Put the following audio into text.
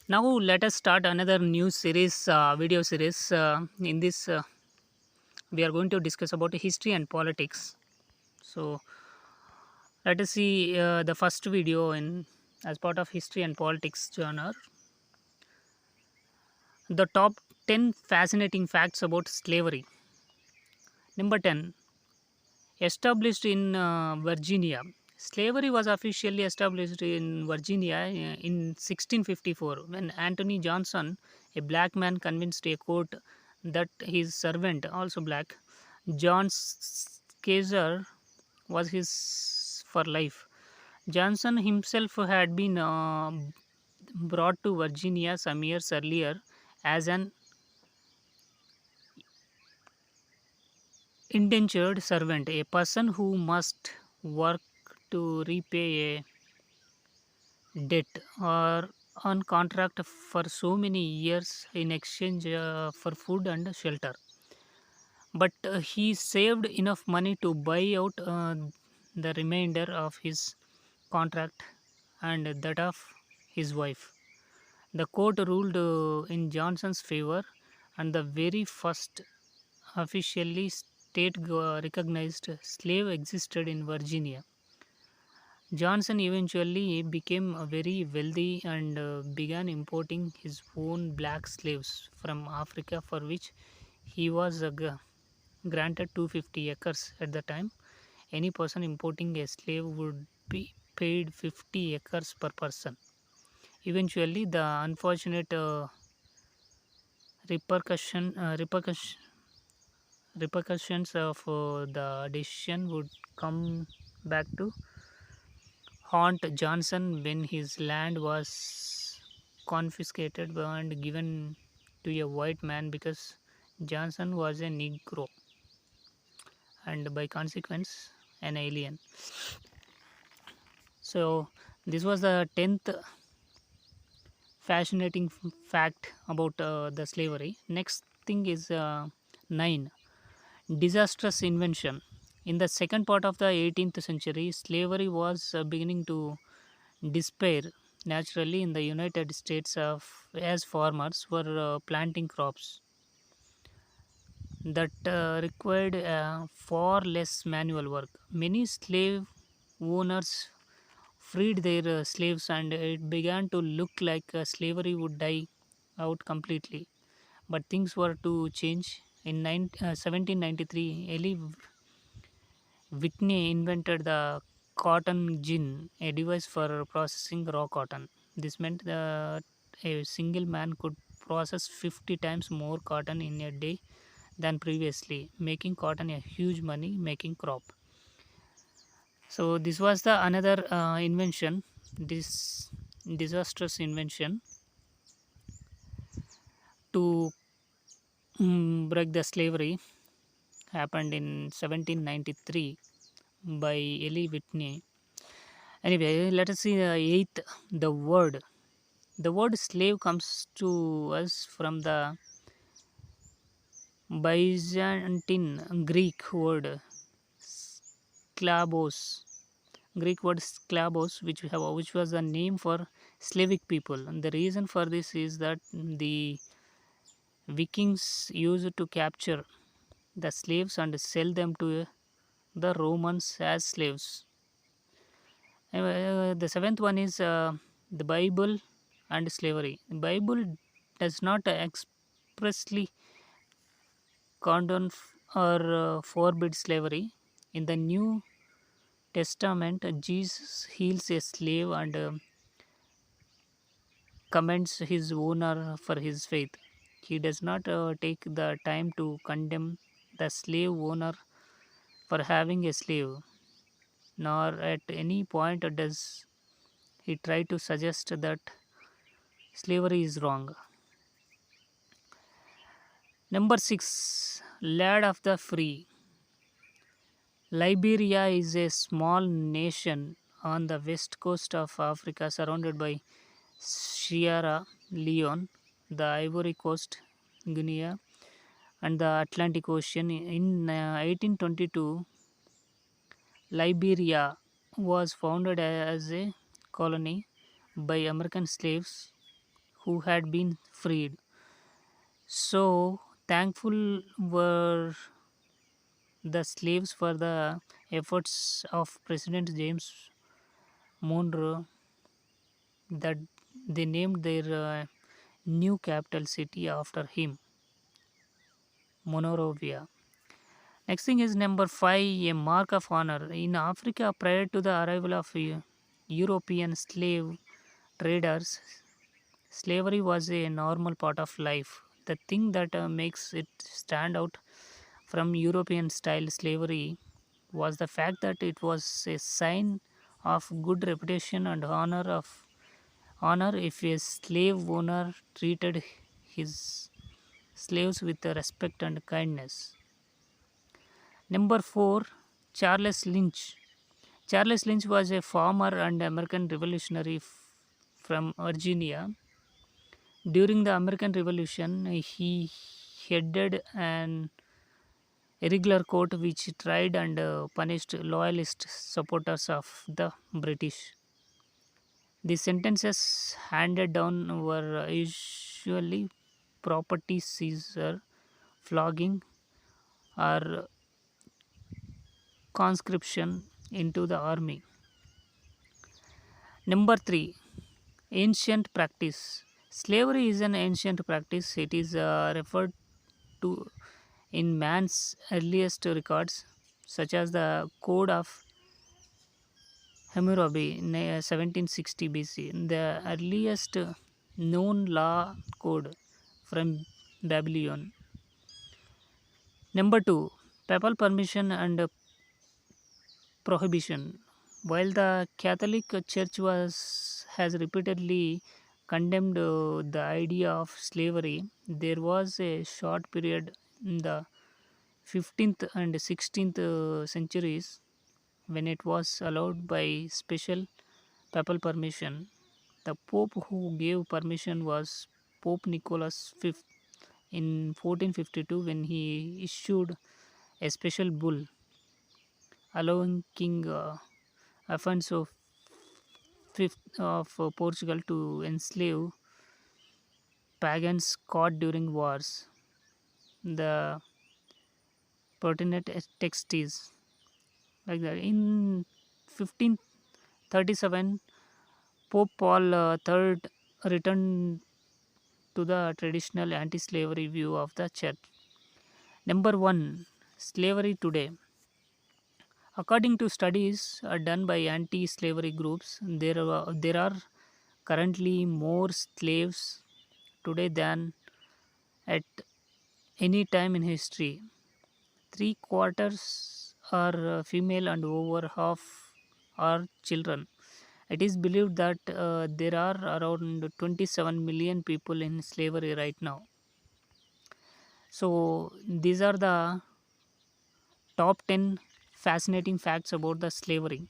Now let us start another new series, video series. In this, we are going to discuss about history and politics. So let us see the first video in as part of history and politics genre. The top 10 fascinating facts about slavery. Number 10, established in Virginia. Slavery was officially established in Virginia in 1654 when Anthony Johnson, a black man, convinced a court that his servant, also black, John Kaiser, was his for life. Johnson himself had been brought to Virginia some years earlier as an indentured servant, a person who must work to repay a debt or on contract for so many years in exchange for food and shelter. But he saved enough money to buy out the remainder of his contract and that of his wife. The court ruled in Johnson's favor, and the very first officially state recognized slave existed in Virginia. Johnson eventually became very wealthy and began importing his own black slaves from Africa, for which he was granted 250 acres at the time. Any person importing a slave would be paid 50 acres per person. Eventually, the unfortunate repercussion, repercussions of the decision would come back to haunt Johnson when his land was confiscated and given to a white man because Johnson was a Negro and by consequence an alien. So, this was the 10th fascinating fact about the slavery. Next thing is 9, disastrous invention. In the second part of the 18th century, slavery was beginning to despair naturally in the United States of as farmers were planting crops that required far less manual work. Many slave owners freed their slaves, and it began to look like slavery would die out completely. But things were to change. In 1793, Eli Whitney invented the cotton gin, a device for processing raw cotton. This meant that a single man could process 50 times more cotton in a day than previously, making cotton a huge money making crop. So this was the another invention, this disastrous invention to break the slavery happened in 1793 by Eli Whitney. Anyway, let us see the eighth, the word. The word slave comes to us from the Byzantine Greek word sklavos. Greek word sklavos, which was the name for Slavic people. And the reason for this is that the Vikings used to capture the slaves and sell them to the Romans as slaves. Anyway, the seventh one is the Bible and slavery. The Bible does not expressly condone or forbid slavery. In the New Testament, Jesus heals a slave and commends his owner for his faith. He does not take the time to condemn the slave owner for having a slave, nor at any point does he try to suggest that slavery is wrong. Number 6, Lad of the Free. Liberia is a small nation on the west coast of Africa surrounded by Sierra Leone, the Ivory Coast, Guinea, and the Atlantic Ocean. In 1822, Liberia was founded as a colony by American slaves who had been freed. So thankful were the slaves for the efforts of President James Monroe that they named their new capital city after him, Monrovia. Next thing is number 5, a mark of honor. In Africa, prior to the arrival of European slave traders, slavery was a normal part of life. The thing that makes it stand out from European style slavery was the fact that it was a sign of good reputation and honor if a slave owner treated his slaves with respect and kindness. Number 4, Charles Lynch. Charles Lynch was a farmer and American revolutionary from Virginia. During the American Revolution, he headed an irregular court which tried and punished loyalist supporters of the British. The sentences handed down were usually property seizure, flogging, or conscription into the army. Number 3, ancient practice. Slavery is an ancient practice. It is referred to in man's earliest records, such as the Code of Hammurabi, 1760 BC, the earliest known law code from Babylon. Number 2, papal permission and prohibition. While the Catholic Church has repeatedly condemned the idea of slavery, there was a short period in the 15th and 16th centuries when it was allowed by special papal permission. The Pope who gave permission was Pope Nicholas V in 1452 when he issued a special bull allowing King Afonso V of Portugal to enslave pagans caught during wars. The pertinent text is like that. In 1537, Pope Paul III returned to the traditional anti slavery view of the church. Number 1, slavery today. According to studies done by anti slavery groups, there are currently more slaves today than at any time in history. Three quarters are female and over half are children. It is believed that there are around 27 million people in slavery right now. So, these are the top 10 fascinating facts about the slavery.